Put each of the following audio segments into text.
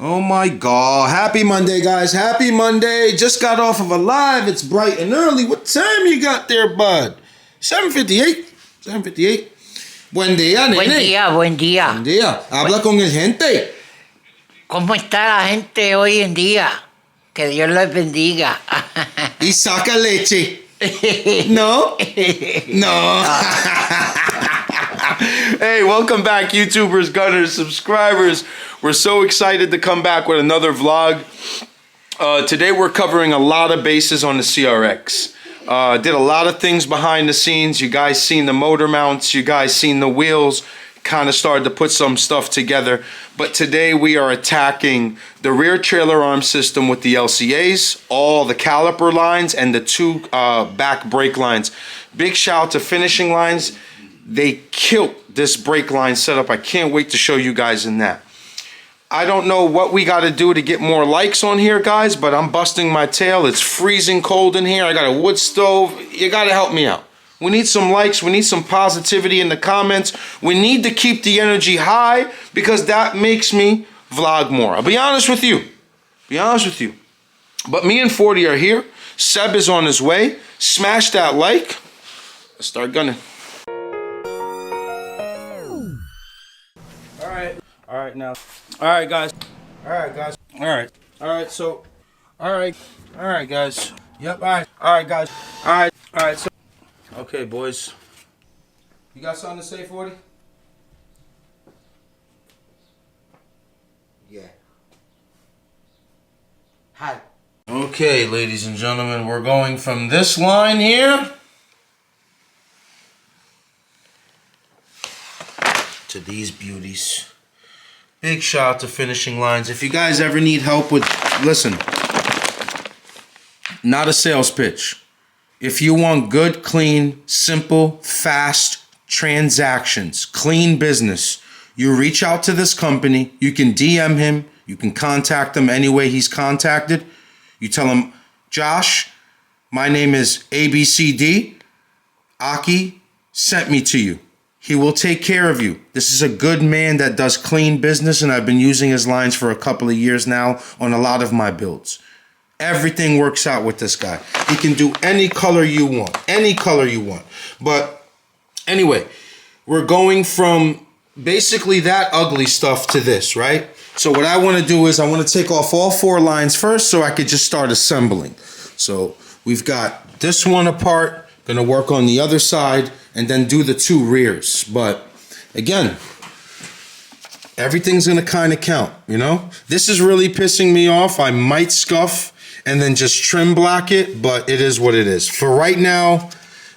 Oh my God. Happy Monday, guys. Happy Monday. Just got off of a live. It's bright and early. What time you got there, bud? 7:58. 7:58. Buen día, nene. Buen día, buen día. Buen día. Habla con el gente. ¿Cómo está la gente hoy en día? Que Dios les bendiga. Y saca leche. No? No. Hey, welcome back, YouTubers, gunners, subscribers. We're so excited to come back with another vlog. Today we're covering a lot of bases on the CRX. Did a lot of things behind the scenes. You guys seen the motor mounts. You guys seen the wheels. Kind of started to put some stuff together. But today we are attacking the rear trailer arm system with the LCAs, all the caliper lines, and the two back brake lines. Big shout out to Finishing Lines. They killed this brake line setup. I can't wait to show you guys in that. I don't know what we got to do to get more likes on here, guys, but I'm busting my tail. It's freezing cold in here. I got a wood stove. You got to help me out. We need some likes. We need some positivity in the comments. We need to keep the energy high because that makes me vlog more. I'll be honest with you. Be honest with you. But me and 40 are here. Seb is on his way. Smash that like. Let's start gunning. All right, now. All right, guys. All right, guys. All right. All right, so. All right. All right, guys. Yep, all right. All right, guys. All right. All right, so. Okay, boys. You got something to say, 40? Yeah. Hi. Okay, ladies and gentlemen, we're going from this line here to these beauties. Big shout out to Finishing Lines. If you guys ever need help with, listen, not a sales pitch. If you want good, clean, simple, fast transactions, clean business, you reach out to this company. You can DM him. You can contact him any way he's contacted. You tell him, Josh, my name is ABCD. Aki sent me to you. He will take care of you. This is a good man that does clean business, and I've been using his lines for a couple of years now on a lot of my builds. Everything works out with this guy. He can do any color you want. Any color you want. But anyway, we're going from basically that ugly stuff to this, right? So what I want to do is I want to take off all four lines first so I could just start assembling. So we've got this one apart. Going to work on the other side and then do the two rears. But again, everything's going to kind of count, you know? This is really pissing me off. I might scuff and then just trim block it, but it is what it is. For right now,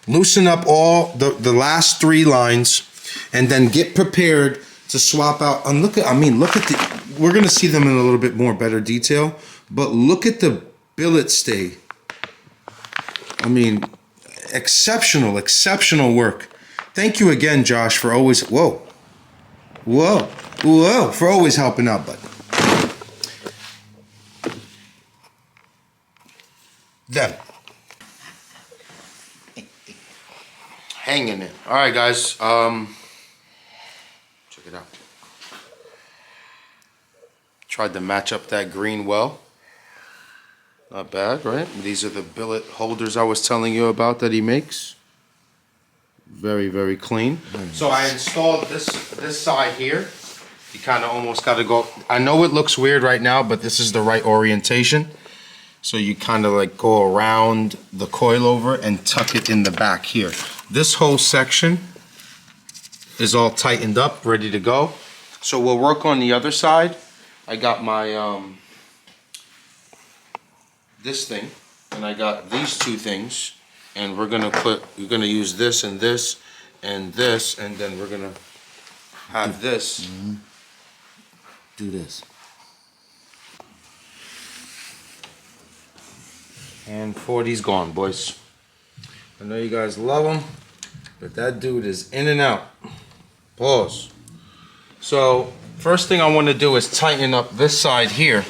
loosen up all the last three lines and then get prepared to swap out. And look at the, we're going to see them in a little bit more better detail, but look at the billet stay. I mean, exceptional work. Thank you again, Josh, for always, for always helping out, bud. Them. Hanging in. All right, guys. Check it out. Tried to match up that green well. Not bad, right? These are the billet holders I was telling you about that he makes. Very, very clean. So I installed this side here. You kind of almost got to go. I know it looks weird right now, but this is the right orientation. So you kind of like go around the coilover and tuck it in the back here. This whole section is all tightened up, ready to go. So we'll work on the other side. I got my this thing, and I got these two things, and we're gonna use this and this and this, and then we're gonna have this. Do this. And 40's gone, boys. I know you guys love him, but that dude is in and out. Pause. So first thing I want to do is tighten up this side here.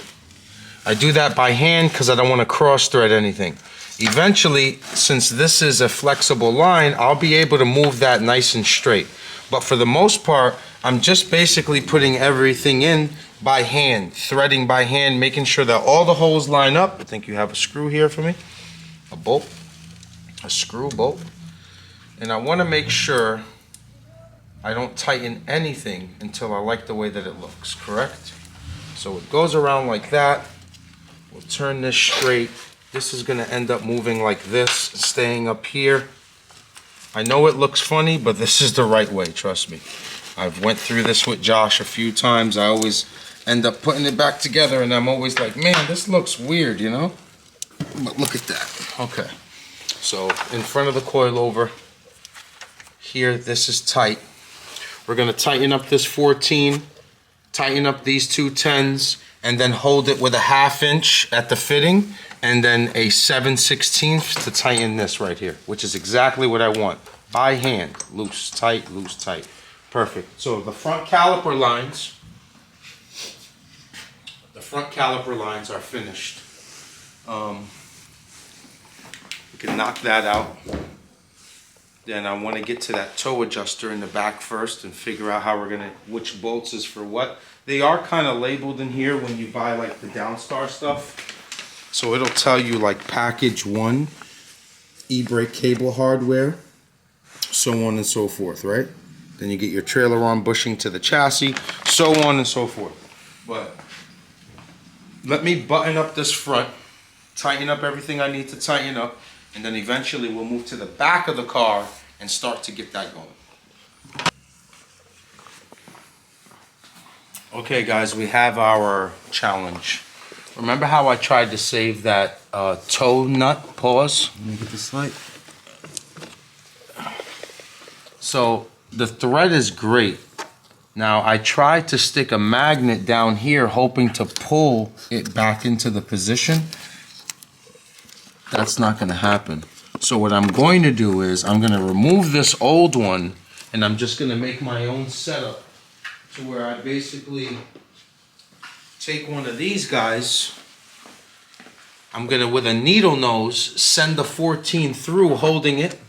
I do that by hand because I don't want to cross thread anything. Eventually, since this is a flexible line, I'll be able to move that nice and straight. But for the most part, I'm just basically putting everything in by hand, threading by hand, making sure that all the holes line up. I think you have a screw here for me, a bolt, a screw bolt. And I want to make sure I don't tighten anything until I like the way that it looks, correct? So it goes around like that. We'll turn this straight. This is going to end up moving like this, staying up here. I know it looks funny, but this is the right way, trust me. I've went through this with Josh a few times. I always end up putting it back together, and I'm always like, man, this looks weird, you know? But look at that. Okay. So in front of the coilover, here, this is tight. We're going to tighten up this 14, tighten up these two 10s, and then hold it with a 1/2 inch at the fitting, and then a 7/16 to tighten this right here, which is exactly what I want. By hand, loose, tight, perfect. So the front caliper lines are finished. We can knock that out. Then I want to get to that toe adjuster in the back first and figure out how we're gonna, which bolts is for what. They are kind of labeled in here when you buy like the Downstar stuff. So it'll tell you like package 1, e-brake cable hardware, so on and so forth, right? Then you get your trailer arm bushing to the chassis, so on and so forth. But let me button up this front, tighten up everything I need to tighten up, and then eventually we'll move to the back of the car and start to get that going. Okay guys, we have our challenge. Remember how I tried to save that toe nut? Pause. Let me get this light. So the thread is great. Now I tried to stick a magnet down here hoping to pull it back into the position. That's not going to happen. So what I'm going to do is I'm going to remove this old one, and I'm just going to make my own setup to where I basically take one of these guys. I'm going to, with a needle nose, send the 14 through holding it,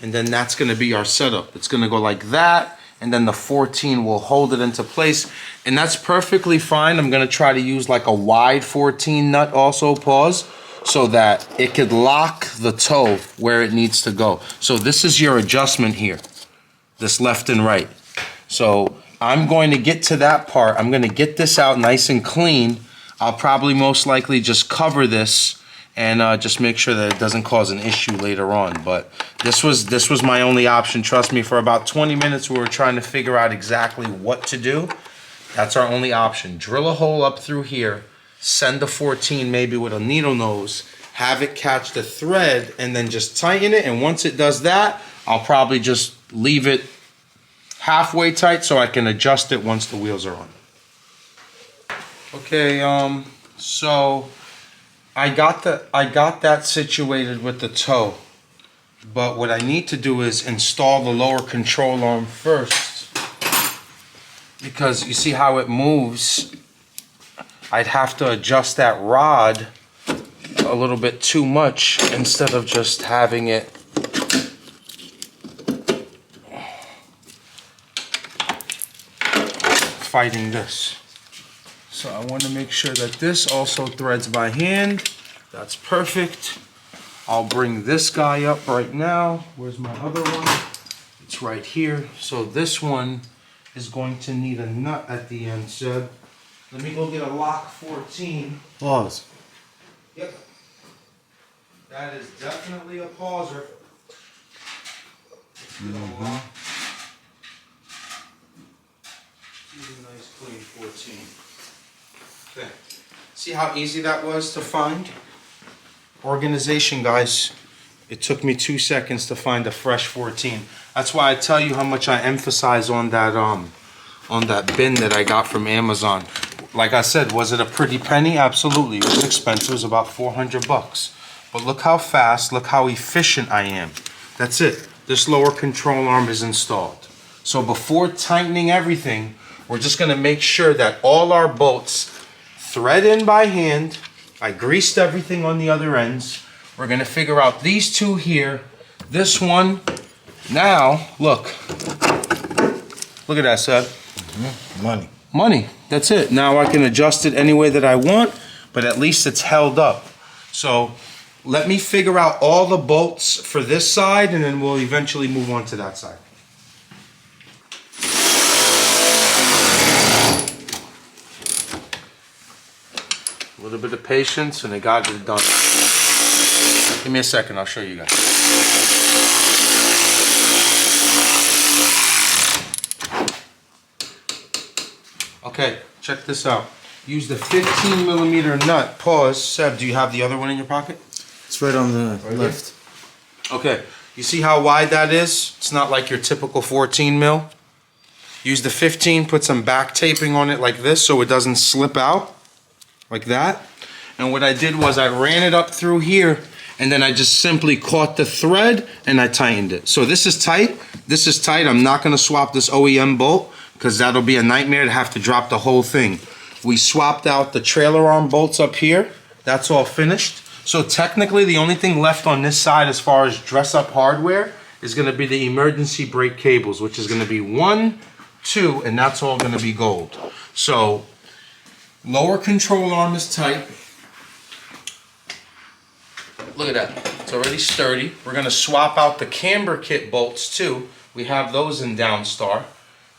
and then that's going to be our setup. It's going to go like that, and then the 14 will hold it into place, and that's perfectly fine. I'm going to try to use like a wide 14 nut also, pause, so that it could lock the toe where it needs to go. So this is your adjustment here, this left and right. So I'm going to get to that part. I'm going to get this out nice and clean. I'll probably most likely just cover this and just make sure that it doesn't cause an issue later on. But this was my only option. Trust me, for about 20 minutes we were trying to figure out exactly what to do. That's our only option. Drill a hole up through here, send the 14 maybe with a needle nose, have it catch the thread, and then just tighten it. And once it does that, I'll probably just leave it halfway tight so I can adjust it once the wheels are on. Okay, so I got that situated with the toe, but what I need to do is install the lower control arm first, because you see how it moves. I'd have to adjust that rod a little bit too much instead of just having it fighting this. So I want to make sure that this also threads by hand. That's perfect. I'll bring this guy up right now. Where's my other one? It's right here. So this one is going to need a nut at the end, Seb. Let me go get a lock 14. Pause. Yep. That is definitely a pauser. Mm-hmm. Nice clean 14. Okay. See how easy that was to find? Organization, guys. It took me 2 seconds to find a fresh 14. That's why I tell you how much I emphasize on that bin that I got from Amazon. Like I said, was it a pretty penny? Absolutely. It was expensive. It was about 400 bucks. But look how fast, look how efficient I am. That's it. This lower control arm is installed. So before tightening everything, we're just going to make sure that all our bolts thread in by hand. I greased everything on the other ends. We're going to figure out these two here. This one. Now, look. Look at that, Seb. Money. money. That's it. Now I can adjust it any way that I want, but at least it's held up. So let me figure out all the bolts for this side, and then we'll eventually move on to that side. A little bit of patience, and I got it done. Give me a second, I'll show you guys. Okay, check this out. Use the 15 millimeter nut. Pause. Seb, do you have the other one in your pocket? It's right on the left. Okay, you see how wide that is? It's not like your typical 14 mil. Use the 15, put some back taping on it like this so it doesn't slip out, like that. And what I did was I ran it up through here, and then I just simply caught the thread and I tightened it. So this is tight, this is tight. I'm not gonna swap this OEM bolt because that'll be a nightmare to have to drop the whole thing. We swapped out the trailer arm bolts up here. That's all finished. So technically the only thing left on this side as far as dress up hardware is gonna be the emergency brake cables, which is gonna be 1, 2, and that's all gonna be gold. So lower control arm is tight. Look at that, it's already sturdy. We're gonna swap out the camber kit bolts too. We have those in Downstar.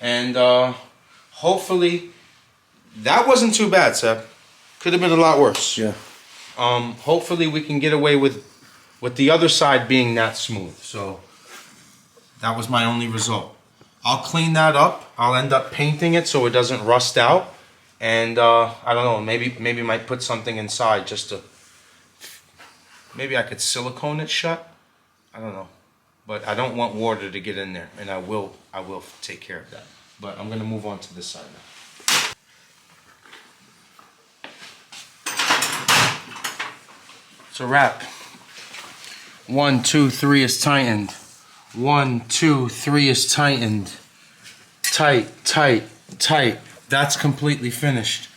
And hopefully, that wasn't too bad, Seb. Could have been a lot worse. Yeah. Hopefully we can get away with the other side being that smooth. So that was my only result. I'll clean that up. I'll end up painting it so it doesn't rust out. And I don't know, maybe might put something inside just to, maybe I could silicone it shut. I don't know. But I don't want water to get in there, and I will take care of that. But I'm gonna move on to this side now. It's a wrap. 1, 2, 3 is tightened. 1, 2, 3 is tightened. Tight, tight, tight. That's completely finished.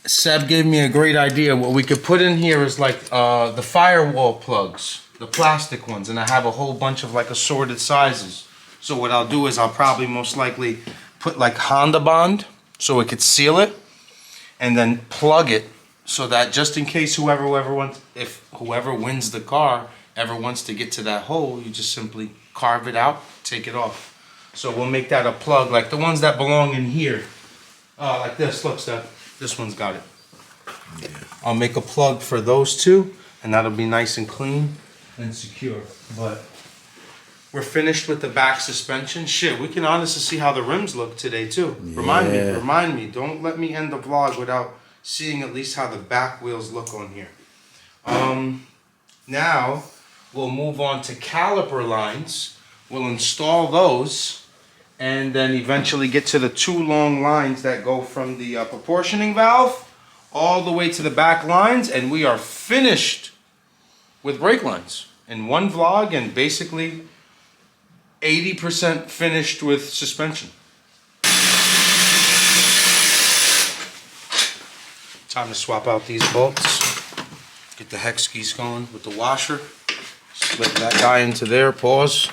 Seb gave me a great idea. What we could put in here is like the firewall plugs, the plastic ones, and I have a whole bunch of like assorted sizes. So what I'll do is I'll probably most likely put like Honda Bond so it could seal it, and then plug it so that just in case whoever wins the car ever wants to get to that hole, you just simply carve it out, take it off. So we'll make that a plug like the ones that belong in here. Like this, look, Steph. This one's got it. Yeah. I'll make a plug for those two, and that'll be nice and clean and secure. But we're finished with the back suspension. Shit, we can honestly see how the rims look today too. Yeah. Remind me. Don't let me end the vlog without seeing at least how the back wheels look on here. Now we'll move on to caliper lines. We'll install those, and then eventually get to the 2 long lines that go from the proportioning valve all the way to the back lines, and we are finished with brake lines in one vlog, and basically 80% finished with suspension. Time to swap out these bolts, get the hex keys going with the washer, slip that guy into there, pause.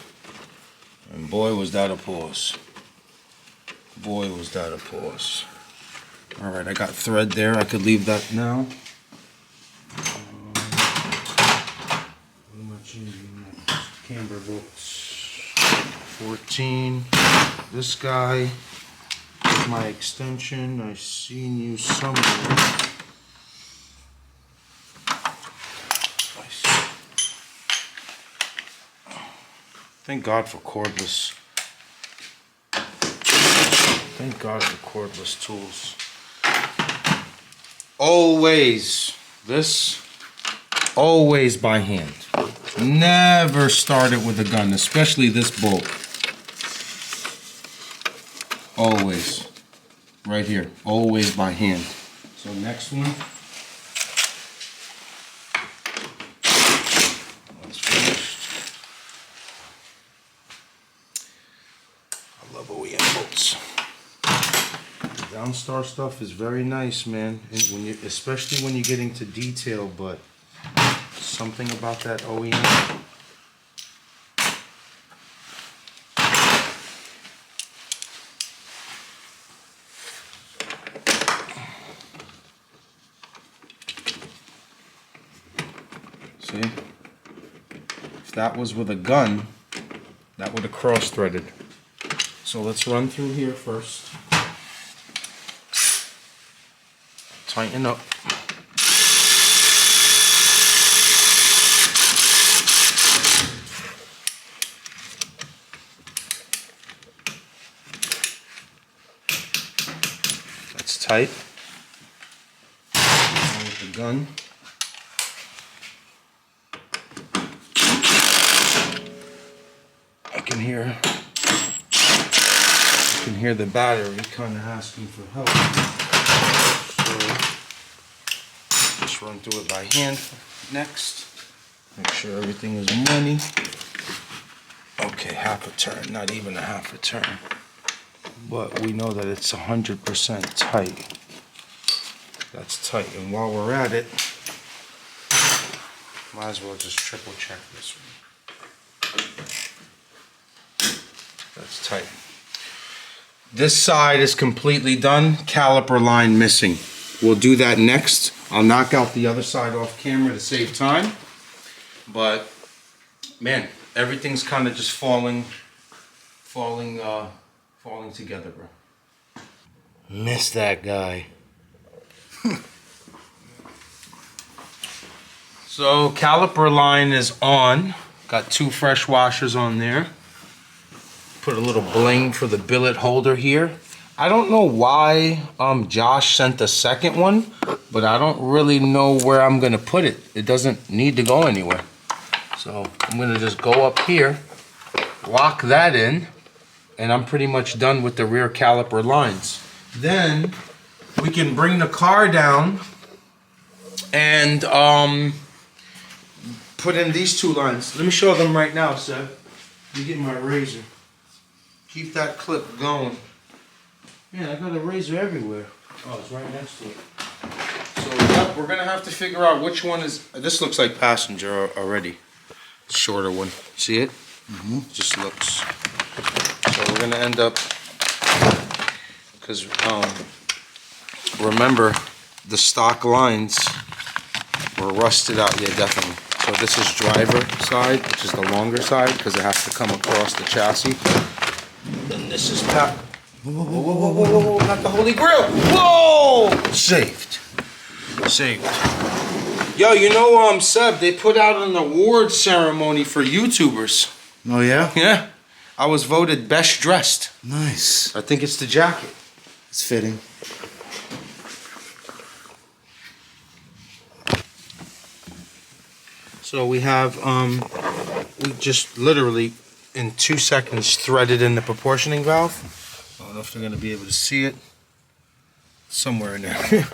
And boy, was that a pause. Boy, was that a pause. All right, I got thread there. I could leave that now. What am I changing next? Camber bolts. 14. This guy is my extension. I seen you somewhere. Thank God for cordless. Thank God for cordless tools. Always by hand. Never start it with a gun, especially this bolt. Always. Right here. Always by hand. So next one. That's finished. I love OEM bolts. The Downstar stuff is very nice, man. And especially when you get into detail, but something about that OEM. See? If that was with a gun, that would have cross-threaded. So let's run through here first. Tighten up. That's tight. Now with the gun. I can hear the battery kind of asking for help. So just run through it by hand next. Make sure everything is money. Okay, half a turn, not even a half a turn. But we know that it's 100% tight. That's tight. And while we're at it, might as well just triple check this one. That's tight. This side is completely done. Caliper line missing. We'll do that next. I'll knock out the other side off camera to save time. But man, everything's kind of just falling together, bro. Miss that guy. So caliper line is on. Got 2 fresh washers on there. Put a little bling for the billet holder here. I don't know why Josh sent the second one, but I don't really know where I'm gonna put it. It doesn't need to go anywhere. So I'm gonna just go up here, lock that in, and I'm pretty much done with the rear caliper lines. Then we can bring the car down and put in these 2 lines. Let me show them right now, Seb. Let me get my razor. Keep that clip going. Man, I got a razor everywhere. Oh, it's right next to it. So yep, we're gonna have to figure out which one is. This looks like passenger already. Shorter one. See it? Mm-hmm. Just looks. So we're gonna end up, because remember the stock lines were rusted out. Yeah, definitely. So this is driver side, which is the longer side, because it has to come across the chassis. Then this is whoa, whoa, whoa, whoa, whoa, whoa, not the Holy Grail. Whoa! Saved. Saved. Yo, you know, Seb, they put out an award ceremony for YouTubers. Oh, yeah? Yeah. I was voted best dressed. Nice. I think it's the jacket. It's fitting. So we have, we just literally in 2 seconds threaded in the proportioning valve. I don't know if they're gonna be able to see it. Somewhere in there.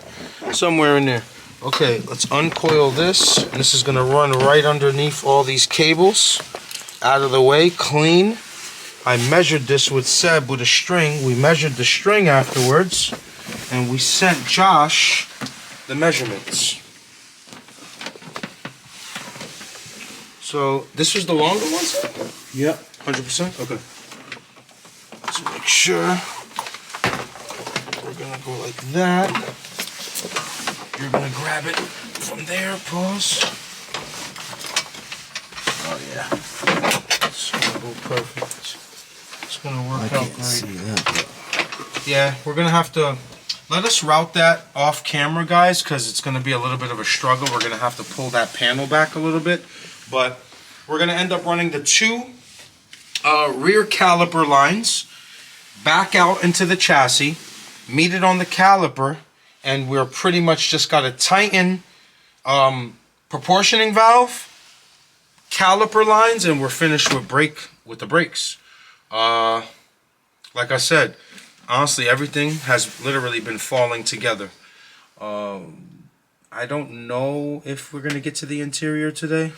Somewhere in there. Okay, let's uncoil this. And this is gonna run right underneath all these cables. Out of the way, clean. I measured this with Seb with a string. We measured the string afterwards. And we sent Josh the measurements. So this was the longer one, Seb? Yep. 100%? Okay. Let's make sure. We're gonna go like that. You're gonna grab it from there, pause. Oh yeah. It's gonna go perfect. It's gonna work out great. See that. Yeah, we're gonna have to let us route that off camera, guys, because it's gonna be a little bit of a struggle. We're gonna have to pull that panel back a little bit, but we're gonna end up running the 2 rear caliper lines back out into the chassis, meet it on the caliper, and we're pretty much just got to tighten proportioning valve, caliper lines, and we're finished with the brakes. Like I said, honestly, everything has literally been falling together. I don't know if we're gonna get to the interior today.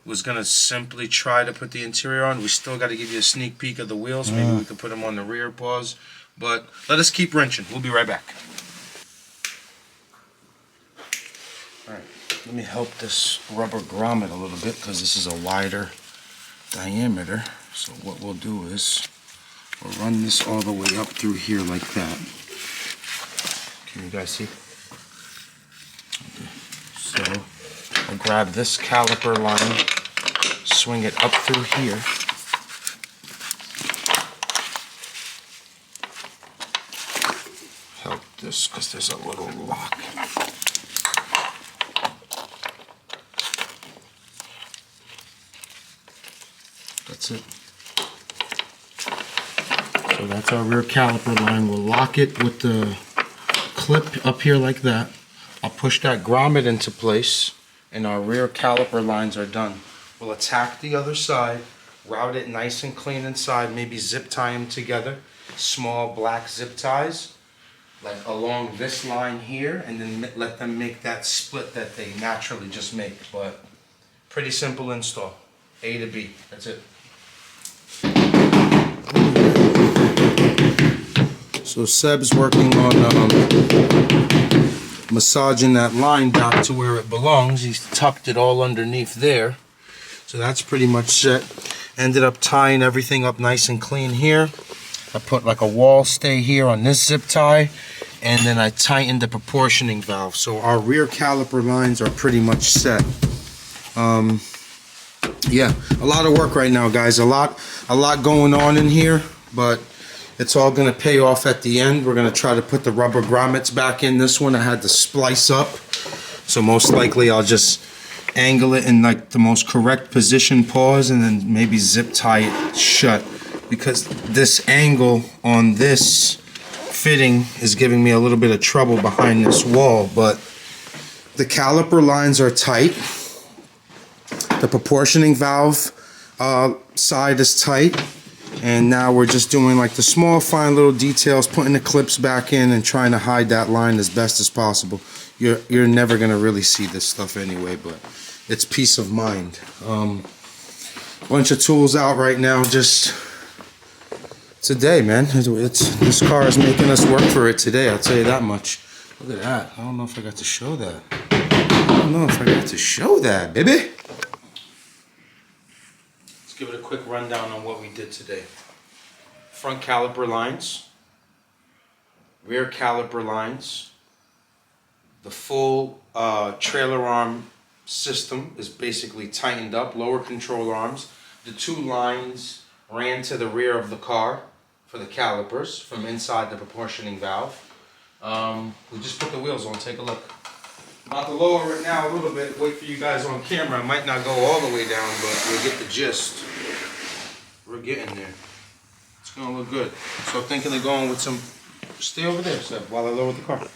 Was gonna simply try to put the interior on. We still got to give you a sneak peek of the wheels. Maybe we could put them on the rear, pause. But let us keep wrenching. We'll be right back. All right, let me help this rubber grommet a little bit because this is a wider diameter. So what we'll do is we'll run this all the way up through here like that. Can you guys see? Okay. So I'll grab this caliper line, swing it up through here. Help this because there's a little lock. That's it. So that's our rear caliper line. We'll lock it with the clip up here like that. I'll push that grommet into place and our rear caliper lines are done. We'll attack the other side, route it nice and clean inside, maybe zip tie them together. Small black zip ties, like along this line here, and then let them make that split that they naturally just make. But pretty simple install. A to B, that's it. So Seb's working on massaging that line back to where it belongs. He's tucked it all underneath there. So that's pretty much set. Ended up tying everything up nice and clean here. I put like a wall stay here on this zip tie, and then I tightened the proportioning valve. So our rear caliper lines are pretty much set. Yeah, a lot of work right now, guys. A lot going on in here, but it's all gonna pay off at the end. We're gonna try to put the rubber grommets back in this one. I had to splice up, so most likely I'll just angle it in like the most correct position, pause, and then maybe zip tie it shut, because this angle on this fitting is giving me a little bit of trouble behind this wall. But the caliper lines are tight. The proportioning valve side is tight, and now we're just doing like the small fine little details, putting the clips back in and trying to hide that line as best as possible. You're never gonna really see this stuff anyway, but it's peace of mind. Bunch of tools out right now. Just today, man. This car is making us work for it today, I'll tell you that much. Look at that. I don't know if I got to show that. Baby. Let's give it a quick rundown on what we did today. Front caliper lines, rear caliper lines. The full trailer arm system is basically tightened up, lower control arms. The two lines ran to the rear of the car for the calipers from inside the proportioning valve. We just put the wheels on, take a look. About to lower it now a little bit, wait for you guys on camera. I might not go all the way down, but we'll get the gist. We're getting there. It's gonna look good. So thinking of going with some, stay over there, Seb, while I lower the car.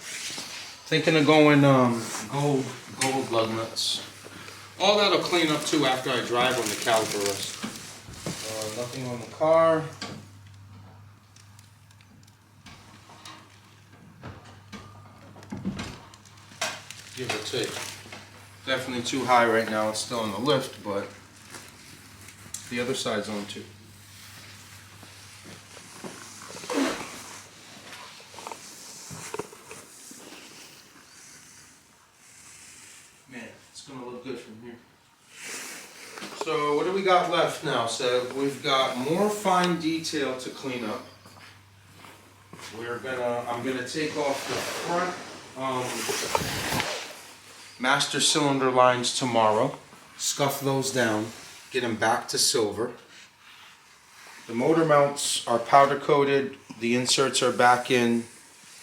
Thinking of going gold lug nuts. All that'll clean up too after I drive on the caliper rest. Nothing on the car. Give or take. Definitely too high right now. It's still on the lift, but the other side's on too. Man, it's gonna look good from here. So what do we got left now, Seb? We've got more fine detail to clean up. I'm gonna take off the front master cylinder lines tomorrow, scuff those down, get them back to silver. The motor mounts are powder coated, the inserts are back in.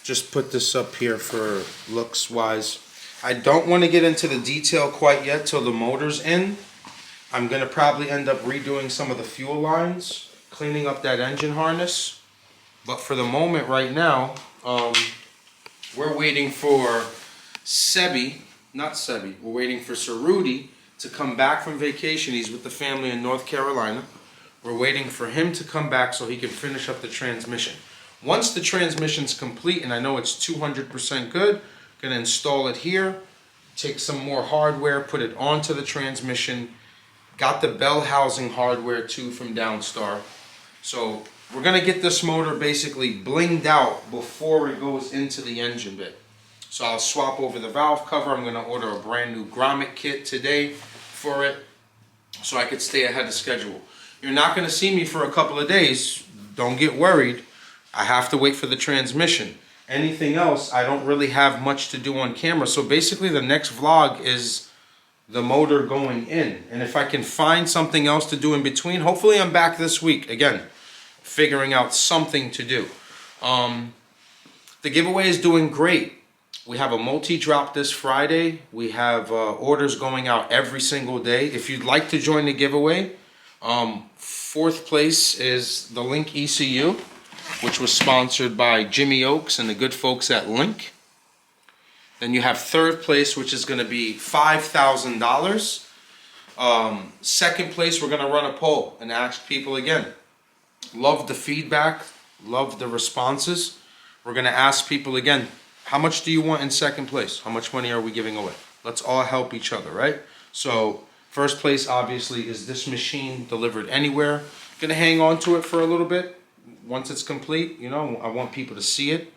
Just put this up here for looks wise. I don't want to get into the detail quite yet till the motor's in. I'm going to probably end up redoing some of the fuel lines, cleaning up that engine harness. But for the moment right now, we're waiting for we're waiting for Cerruti to come back from vacation. He's with the family in North Carolina. We're waiting for him to come back so he can finish up the transmission. Once the transmission's complete, and I know it's 200% good, gonna install it here, take some more hardware, put it onto the transmission. Got the bell housing hardware too from Downstar. So we're gonna get this motor basically blinged out before it goes into the engine bay. So I'll swap over the valve cover. I'm gonna order a brand new grommet kit today for it so I could stay ahead of schedule. You're not gonna see me for a couple of days. Don't get worried. I have to wait for the transmission. Anything else, I don't really have much to do on camera. So basically the next vlog is the motor going in. And if I can find something else to do in between, hopefully I'm back this week. Again, figuring out something to do. The giveaway is doing great. We have a multi-drop this Friday. We have orders going out every single day. If you'd like to join the giveaway, fourth place is the Link ECU, which was sponsored by Jimmy Oaks and the good folks at Link. Then you have third place, which is going to be $5,000. Second place, we're going to run a poll and ask people again. Love the feedback, love the responses. We're going to ask people again, how much do you want in second place? How much money are we giving away? Let's all help each other, right? So first place, obviously, is this machine delivered anywhere. Going to hang on to it for a little bit. Once it's complete, you know, I want people to see it.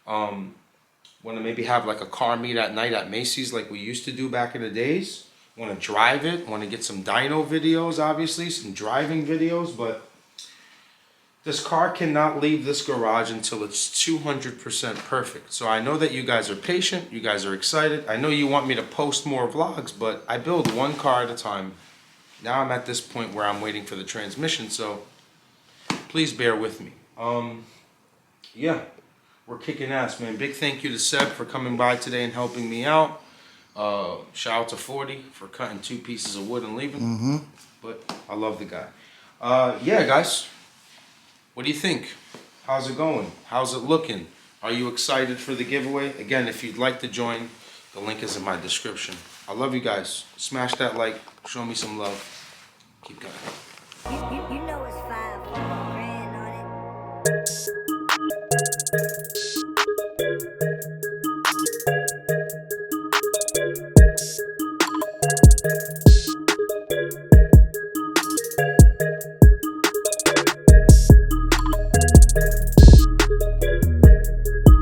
Want to maybe have like a car meet at night at Macy's like we used to do back in the days. Want to drive it. Want to get some dyno videos, obviously, some driving videos. But this car cannot leave this garage until it's 200% perfect. So I know that you guys are patient. You guys are excited. I know you want me to post more vlogs, but I build one car at a time. Now I'm at this point where I'm waiting for the transmission. So please bear with me. Yeah. We're kicking ass, man. Big thank you to Seb for coming by today and helping me out. Shout out to 40 for cutting 2 pieces of wood and leaving. But I love the guy. Yeah, guys. What do you think? How's it going? How's it looking? Are you excited for the giveaway? Again, if you'd like to join, the link is in my description. I love you guys. Smash that like. Show me some love. Keep going. You know it's 5 grand on it.